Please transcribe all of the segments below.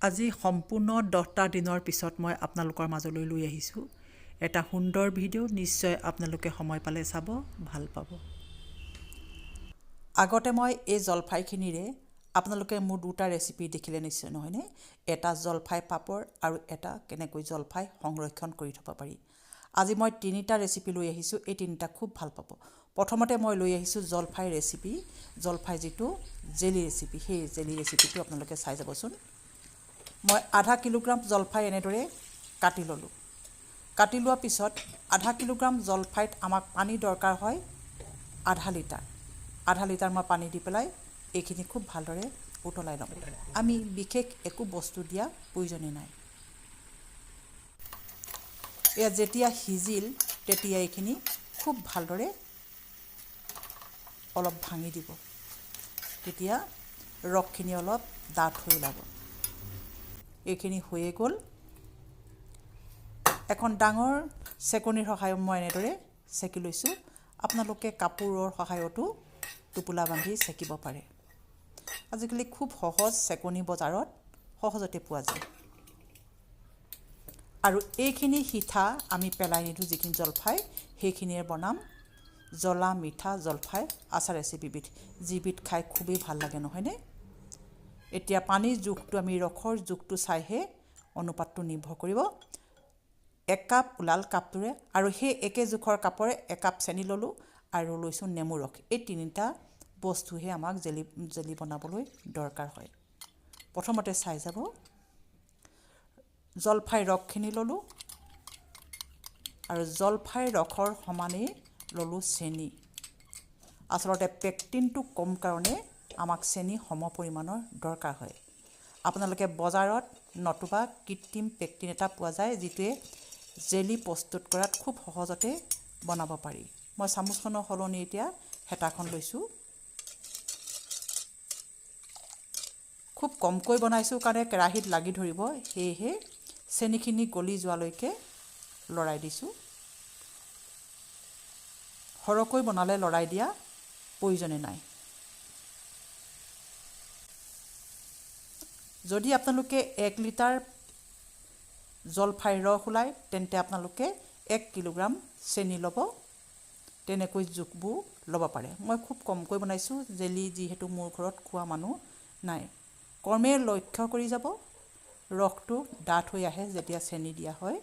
আজি সম্পূৰ্ণ 10টা দিনৰ পিছত মই আপোনালোকৰ মাজলৈ লৈ আহিছোঁ এটা সুন্দৰ ভিডিঅ' নিশ্চয় আপোনালোকে সময় পালে চাব ভাল পাব। আগতে মই এই জলফাইখিনিৰে আপোনালোকে মোৰ দুটা ৰেচিপি দেখিলে নিশ্চয় নহয়নে, এটা জলফাই পাপৰ আৰু এটা কেনেকৈ জলফাই সংৰক্ষণ কৰি থ'ব পাৰি। আজি মই তিনিটা ৰেচিপি লৈ আহিছোঁ, এই তিনিটা খুব ভাল পাব। প্ৰথমতে মই লৈ আহিছোঁ জলফাই ৰেচিপি, জলফাই যিটো জেলি ৰেচিপি, সেই জেলি ৰেচিপিটো আপোনালোকে চাই যাবচোন। মই আধা কিলোগ্ৰাম জলফাই এনেদৰে কাটি ল'লোঁ। কাটি লোৱাৰ পিছত আধা কিলোগ্ৰাম জলফাইত আমাক পানী দৰকাৰ হয় আধা লিটাৰ মই পানী দি পেলাই এইখিনি খুব ভালদৰে উতলাই ল'ম। আমি বিশেষ একো বস্তু দিয়া প্ৰয়োজনেই নাই। এয়া যেতিয়া সিজিল তেতিয়া এইখিনি খুব ভালদৰে অলপ ভাঙি দিব, তেতিয়া ৰসখিনি অলপ ডাঠ হৈ ওলাব। এইখিনি হৈয়ে গ'ল। এখন ডাঙৰ চেকনিৰ সহায়ত মই এনেদৰে চেকি লৈছোঁ। আপোনালোকে কাপোৰৰ সহায়তো টোপোলা বান্ধি চেকিব পাৰে। আজিকালি খুব সহজ চেকনি বজাৰত সহজতে পোৱা যায়। আৰু এইখিনি সিঠা আমি পেলাই নিদিওঁ, যিখিনি জলফাই সেইখিনিৰে বনাম জ্বলা মিঠা জলফাই আচাৰ ৰেচিপিবিধ, যিবিধ খাই খুবেই ভাল লাগে নহয়নে। এতিয়া পানীৰ জোখটো আমি ৰসৰ জোখটো চাইহে অনুপাতটো নিৰ্ভৰ কৰিব। 1 কাপ ওলাল কাপটোৰে, আৰু সেই একে জোখৰ কাপৰে 1 কাপ চেনি ল'লোঁ আৰু লৈছোঁ নেমু ৰস। এই তিনিটা বস্তুহে আমাক জেলি বনাবলৈ দৰকাৰ হয়। প্ৰথমতে চাই যাব, জলফাই ৰসখিনি ল'লোঁ আৰু জলফাই ৰসৰ সমানেই ল'লোঁ চেনি। আচলতে পেকটিনটো কম কাৰণে আমাক চেনি সম পৰিমাণৰ দৰকাৰ হয়। আপোনালোকে বজাৰত নতুবা কৃত্ৰিম পেকটিন এটা পোৱা যায়, যিটোৱে জেলি প্ৰস্তুত কৰাত খুব সহজতে বনাব পাৰি। মই চামুচখনৰ সলনি এতিয়া হেতাখন লৈছোঁ। খুব কমকৈ বনাইছোঁ কাৰণে কেৰাহীত লাগি ধৰিব, সেয়েহে চেনিখিনি গলি যোৱালৈকে লৰাই দিছোঁ। সৰহকৈ বনালে লৰাই দিয়া প্ৰয়োজনে নাই। যদি আপোনালোকে 1 লিটাৰ জলফাই ৰস ওলায় তেন্তে আপোনালোকে 1 কিলোগ্ৰাম চেনি ল'ব। তেনেকৈ জোখবোৰ ল'ব পাৰে। মই খুব কমকৈ বনাইছোঁ, জেলি যিহেতু মোৰ ঘৰত খোৱা মানুহ নাই। কৰ্মে লক্ষ্য কৰি যাব, ৰসটো ডাঠ হৈ আহে যেতিয়া চেনি দিয়া হয়।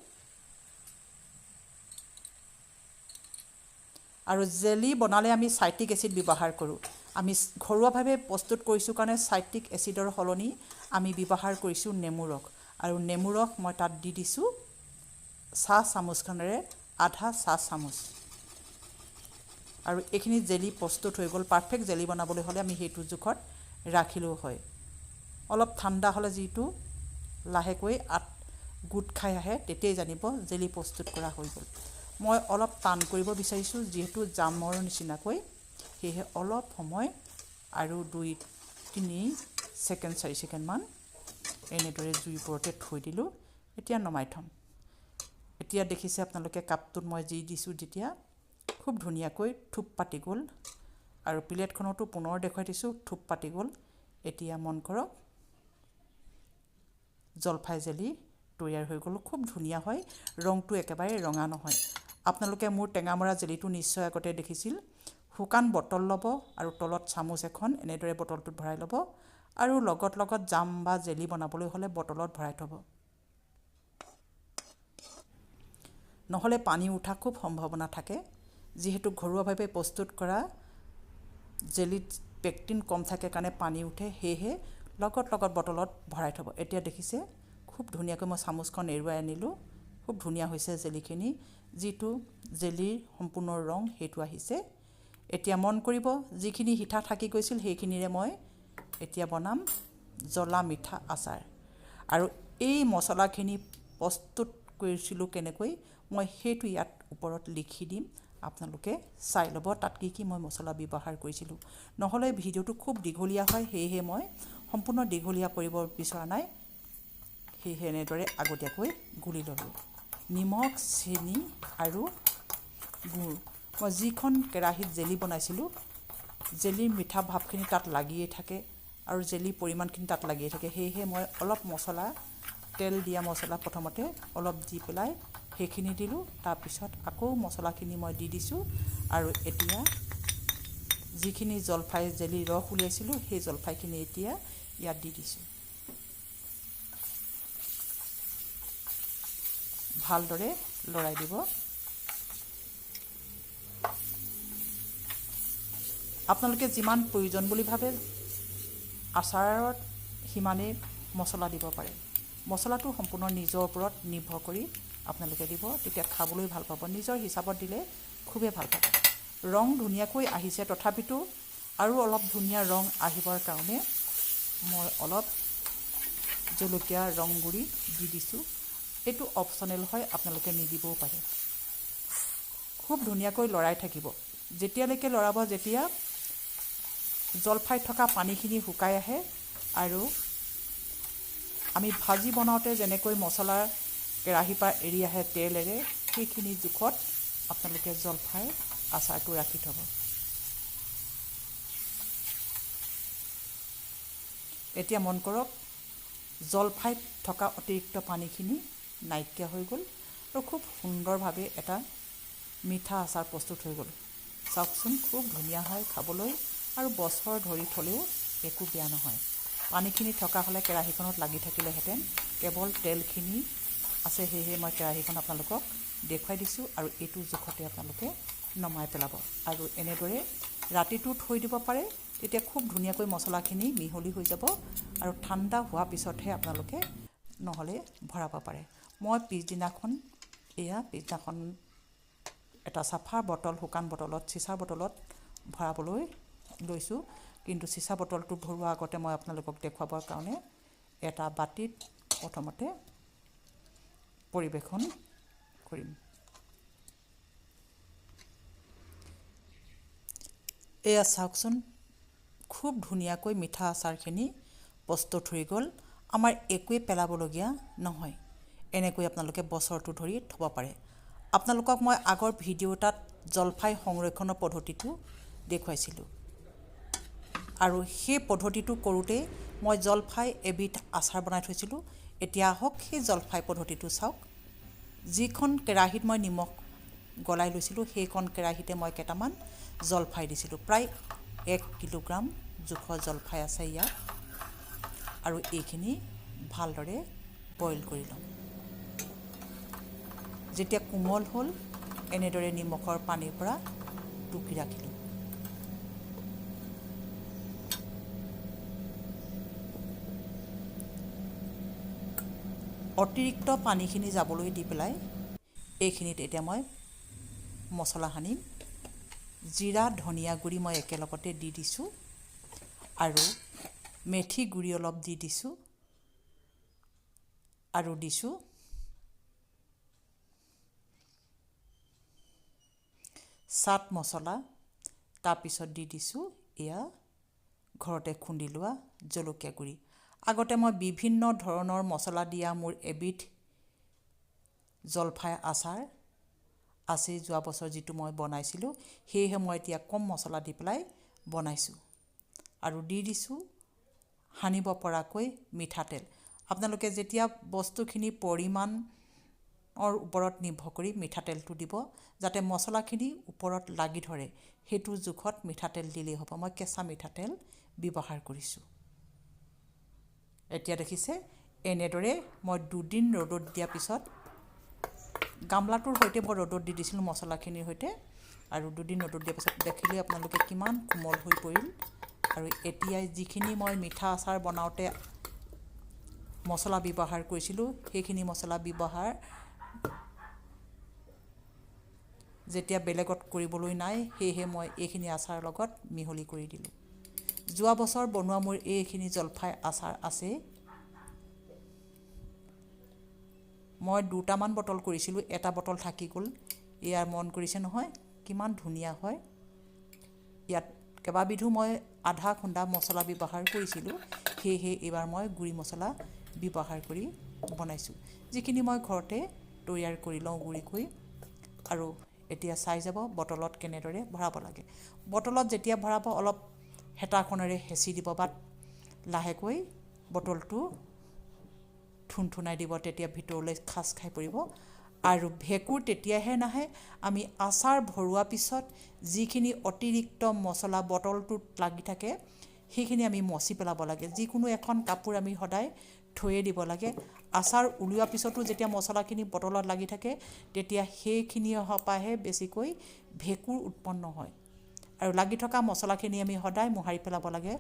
আৰু জেলি বনালে আমি চাইট্ৰিক এচিড ব্যৱহাৰ কৰোঁ। আমি ঘৰুৱাভাৱে প্ৰস্তুত কৰিছোঁ কাৰণে চাইট্ৰিক এচিডৰ সলনি আমি ব্যৱহাৰ কৰিছোঁ নেমু ৰস। আৰু নেমু ৰস মই তাত দি দিছোঁ চাহ চামুচখনেৰে আধা চাহ চামুচ। আৰু এইখিনি জেলি প্ৰস্তুত হৈ গ'ল। পাৰফেক্ট জেলি বনাবলৈ হ'লে আমি সেইটো জোখত ৰাখিলেও হয়। অলপ ঠাণ্ডা হ'লে যিটো লাহেকৈ গোট খাই আহে তেতিয়াই জানিব জেলি প্ৰস্তুত কৰা হৈ গ'ল। মই অলপ টান কৰিব বিচাৰিছোঁ, যিহেতু জামৰ নিচিনাকৈ, সেয়েহে অলপ সময় আৰু 2-3 ছেকেণ্ড 4 ছেকেণ্ডমান এনেদৰে জুইৰ ওপৰতে থৈ দিলোঁ। এতিয়া নমাই থ'ম। এতিয়া দেখিছে আপোনালোকে কাপটোত মই যি দিছোঁ, যেতিয়া খুব ধুনীয়াকৈ থোপ পাতি গ'ল, আৰু প্লেটখনতো পুনৰ দেখুৱাই দিছোঁ থোপ পাতি গ'ল। এতিয়া মন কৰক, জলফাই জেলি তৈয়াৰ হৈ গ'ল। খুব ধুনীয়া হয়, ৰংটো একেবাৰে ৰঙা নহয়। আপোনালোকে মোৰ টেঙামৰা জেলিটো নিশ্চয় আগতে দেখিছিল। শুকান বটল ল'ব আৰু তলত চামুচ এখন এনেদৰে বটলটোত ভৰাই ল'ব, আৰু লগত জাম বা জেলি বনাবলৈ হ'লে বটলত ভৰাই থ'ব। নহ'লে পানী উঠা খুব সম্ভাৱনা থাকে। যিহেতু ঘৰুৱাভাৱে প্ৰস্তুত কৰা জেলিত পেকটিন কম থাকে কাৰণে পানী উঠে, সেয়েহে লগত বটলত ভৰাই থ'ব। এতিয়া দেখিছে খুব ধুনীয়াকৈ মই চামুচখন এৰুৱাই আনিলোঁ। খুব ধুনীয়া হৈছে জেলিখিনি, যিটো জেলিৰ সম্পূৰ্ণ ৰং সেইটো আহিছে। এতিয়া মন কৰিব, যিখিনি সিঠা থাকি গৈছিল সেইখিনিৰে মই এতিয়া বনাম জ্বলা মিঠা আচাৰ। আৰু এই মছলাখিনি প্ৰস্তুত কৰিছিলোঁ কেনেকৈ, মই সেইটো ইয়াত ওপৰত লিখি দিম, আপোনালোকে চাই ল'ব তাত কি মই মছলা ব্যৱহাৰ কৰিছিলোঁ। নহ'লে ভিডিঅ'টো খুব দীঘলীয়া হয়, সেয়েহে মই সম্পূৰ্ণ দীঘলীয়া কৰিব বিচৰা নাই। সেয়েহে এনেদৰে আগতীয়াকৈ গুলি ল'লোঁ। নিমখ, চেনি আৰু গুড়। মই যিখন কেৰাহীত জেলি বনাইছিলোঁ, জেলিৰ মিঠা ভাৱখিনি তাত লাগিয়ে থাকে, আৰু জেলি পৰিমাণখিনি তাত লাগিয়ে থাকে। সেয়েহে মই অলপ মছলা, তেল দিয়া মছলা প্ৰথমতে অলপ দি পেলাই সেইখিনি দিলোঁ। তাৰপিছত আকৌ মছলাখিনি মই দি দিছোঁ আৰু এতিয়া যিখিনি জলফাই জেলি ৰস উলিয়াইছিলোঁ সেই জলফাইখিনি এতিয়া ইয়াত দি দিছোঁ। ভালদৰে লৰাই দিব। আপোনালোকে যিমান প্ৰয়োজন বুলি ভাবে আচাৰত সিমানেই মছলা দিব পাৰে। মছলাটো সম্পূৰ্ণ নিজৰ ওপৰত নিৰ্ভৰ কৰি আপোনালোকে দিব, তেতিয়া খাবলৈ ভাল পাব। নিজৰ হিচাপত দিলে খুবেই ভাল পাব। ৰং ধুনীয়াকৈ আহিছে, তথাপিতো আৰু অলপ ধুনীয়া ৰং আহিবৰ কাৰণে মই অলপ জলকীয়া ৰং গুড়ি দি দিছোঁ। এইটো অপশ্যনেল হয়, আপোনালোকে নিদিবও পাৰে। খুব ধুনীয়াকৈ লৰাই থাকিব। যেতিয়ালৈকে লৰাব, যেতিয়া জলফাইত থকা পানীখিনি শুকাই আহে আৰু আমি ভাজি বনাওঁতে যেনেকৈ মছলা কেৰাহীৰ পৰা এৰি আহে তেলেৰে, সেইখিনি জোখত আপোনালোকে জলফাই আচাৰটো ৰাখি থ'ব। এতিয়া মন কৰক, জলফাইত থকা অতিৰিক্ত পানীখিনি নাইকিয়া হৈ গ'ল আৰু খুব সুন্দৰভাৱে এটা মিঠা আচাৰ প্ৰস্তুত হৈ গ'ল। চাওকচোন, খুব ধুনীয়া হয় খাবলৈ আৰু বছৰ ধৰি থ'লেও একো বেয়া নহয়। পানীখিনি থকা হ'লে কেৰাহীখনত লাগি থাকিলেহেঁতেন। কেৱল তেলখিনি আছে, সেয়েহে মই কেৰাহীখন আপোনালোকক দেখুৱাই দিছোঁ আৰু এইটো জোখতে আপোনালোকে নমাই পেলাব। আৰু এনেদৰে ৰাতিটো থৈ দিব পাৰে, তেতিয়া খুব ধুনীয়াকৈ মছলাখিনি মিহলি হৈ যাব আৰু ঠাণ্ডা হোৱাৰ পিছতহে আপোনালোকে নহ'লে ভৰাব পাৰে। মই পিছদিনাখন এটা চাফা বটল, শুকান বটলত, চিচাৰ বটলত ভৰাবলৈ লৈছোঁ। কিন্তু চিচা বটলটো ভৰোৱাৰ আগতে মই আপোনালোকক দেখুৱাবৰ কাৰণে এটা বাতিত প্ৰথমতে পৰিৱেশন কৰিম। এয়া চাওকচোন, খুব ধুনীয়াকৈ মিঠা আচাৰখিনি প্ৰস্তুত হৈ গ'ল। আমাৰ একোৱে পেলাবলগীয়া নহয়। এনেকৈ আপোনালোকে বছৰটো ধৰি থ'ব পাৰে। আপোনালোকক মই আগৰ ভিডিঅ' এটাত জলফাই সংৰক্ষণৰ পদ্ধতিটো দেখুৱাইছিলোঁ আৰু সেই পদ্ধতিটো কৰোঁতে মই জলফাই এবিধ আচাৰ বনাই থৈছিলোঁ। এতিয়া আহক সেই জলফাই পদ্ধতিটো চাওক। যিখন কেৰাহীত মই নিমখ গলাই লৈছিলোঁ, সেইখন কেৰাহীতে মই কেইটামান জলফাই দিছিলোঁ। প্ৰায় 1 কিলোগ্ৰাম জোখৰ জলফাই আছে ইয়াত আৰু এইখিনি ভালদৰে বইল কৰি ল'ম। যেতিয়া কোমল হ'ল, এনেদৰে নিমখৰ পানীৰ পৰা টুকি ৰাখিলোঁ। অতিৰিক্ত পানীখিনি যাবলৈ দি পেলাই এইখিনিত এতিয়া মই মছলা সানিম। জিৰা, ধনিয়া গুড়ি মই একেলগতে দি দিছোঁ আৰু মেথি গুড়ি অলপ দি দিছোঁ আৰু দিছোঁ চাট মছলা। তাৰপিছত দি দিছোঁ এয়া ঘৰতে খুন্দি লোৱা জলকীয়া গুড়ি। আগতে মই বিভিন্ন ধৰণৰ মছলা দিয়া মোৰ এবিধ জলফাই আচাৰ আছে, যোৱা বছৰ যিটো মই বনাইছিলোঁ। সেয়েহে মই এতিয়া কম মছলা দি পেলাই বনাইছোঁ আৰু দি দিছোঁ সানিব পৰাকৈ মিঠাতেল। আপোনালোকে যেতিয়া বস্তুখিনি পৰিমাণৰ ওপৰত নিৰ্ভৰ কৰি মিঠাতেলটো দিব, যাতে মছলাখিনি ওপৰত লাগি ধৰে, সেইটো জোখত মিঠাতেল দিলেই হ'ব। মই কেঁচা মিঠাতেল ব্যৱহাৰ কৰিছোঁ। এতিয়া দেখিছে, এনেদৰে মই 2 দিন ৰ'দত দিয়াৰ পিছত, গামলাটোৰ সৈতে মই ৰ'দত দি দিছিলোঁ মছলাখিনিৰ সৈতে, আৰু 2 দিন ৰ'দত দিয়াৰ পিছত দেখিলে আপোনালোকে কিমান কোমল হৈ পৰিল। আৰু এতিয়া যিখিনি মই মিঠা আচাৰ বনাওঁতে মছলা ব্যৱহাৰ কৰিছিলোঁ, সেইখিনি মছলা ব্যৱহাৰ যেতিয়া বেলেগত কৰিবলৈ নাই, সেয়েহে মই এইখিনি আচাৰৰ লগত মিহলি কৰি দিলোঁ। যোৱা বছৰ বনোৱা মোৰ এইখিনি জলফাই আচাৰ আছে। মই 2টামান বটল কৰিছিলোঁ, এটা বটল থাকি গ'ল। ইয়াৰ মন কৰিছে নহয় কিমান ধুনীয়া হয়। ইয়াত কেইবাবিধো মই আধা খুন্দা মছলা ব্যৱহাৰ কৰিছিলোঁ, সেয়েহে এইবাৰ মই গুড়ি মছলা ব্যৱহাৰ কৰি বনাইছোঁ, যিখিনি মই ঘৰতে তৈয়াৰ কৰি লওঁ গুড়িকৈ। আৰু এতিয়া চাই যাব বটলত কেনেদৰে ভৰাব লাগে। বটলত যেতিয়া ভৰাব, অলপ হেতাখনেৰে হেঁচি দিব বা লাহেকৈ বটলটো থুনথুনাই দিব, তেতিয়া ভিতৰলৈ খাচ খাই পৰিব। আৰু ভেঁকুৰ তেতিয়াহে নাহে আমি আচাৰ ভৰোৱা পিছত যিখিনি অতিৰিক্ত মছলা বটলটোত লাগি থাকে সেইখিনি আমি মচি পেলাব লাগে। যিকোনো এখন কাপোৰ আমি সদায় থৈয়ে দিব লাগে। আচাৰ উলিওৱাৰ পিছতো যেতিয়া মছলাখিনি বটলত লাগি থাকে তেতিয়া সেইখিনি পৰাহে বেছিকৈ ভেঁকুৰ উৎপন্ন হয়। আৰু লাগি থকা মছলাখিনি আমি সদায় মোহাৰি পেলাব লাগে,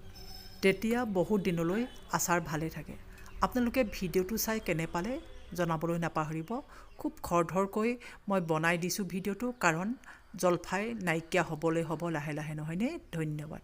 তেতিয়া বহুত দিনলৈ আচাৰ ভালে থাকে। আপোনালোকে ভিডিঅ'টো চাই কেনে পালে জনাবলৈ নাপাহৰিব। খুব খৰধৰকৈ মই বনাই দিছোঁ ভিডিঅ'টো, কাৰণ জলফাই নাইকিয়া হ'বলৈ হ'ব লাহে লাহে, নহয়নে? ধন্যবাদ।